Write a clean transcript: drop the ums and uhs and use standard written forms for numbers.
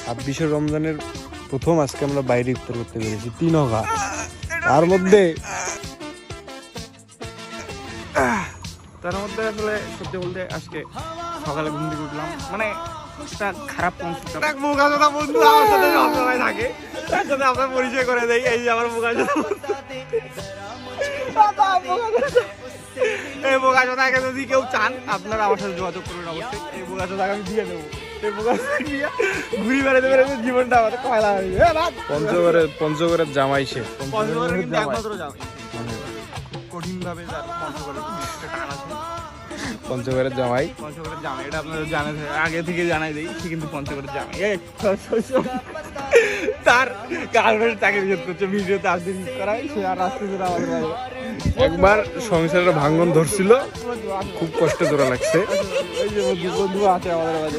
26 রমজানের প্রথম আজকে আমরা বাইরে ইফতার করতে পেরেছি 3 ঘা। তার মধ্যে আসলে সত্যি বলতে আজকে সকালে ঘুম থেকে উঠলাম, মানে একটা খারাপ কনসেপ্ট। বন্ধু আমার সাথে সবসময় থাকে, তার সাথে আপনার পরিচয় করে দেয়। এই যে আমার এই বোকাচোদাকে যদি কেউ চান আপনারা আমার সাথে যোগাযোগ করবেন অবশ্যই। এই বোকাচোদাকে আমি দিয়ে দেবো। এই বোকাচোদা দিয়ে ঘুরি বেড়াতে বেড়াতে জীবনটা আমাদের কয়লা হয়ে যাবে। পঞ্চগড়ের জামাই সে। পঞ্চগড়ে কিন্তু একমাত্র যাবে কঠিন ভাবে টান আছে। পঞ্চগড়ের জামাই এটা আপনাদের জানা আগে থেকে জানাই দিই, সে কিন্তু পঞ্চগড়ের জামাই। তার গার্লফ্রেন্ড তাকে রিজেক্ট করছে, ভিডিওতে আসতে মিস করায়, সে আর আসতে ধরে আমাদের বাড়ি। একবার সংসারের ভাঙন ধরছিল, খুব কষ্ট জোড়া লাগছে। ওই যে বন্ধু আছে আমাদের বাড়ি।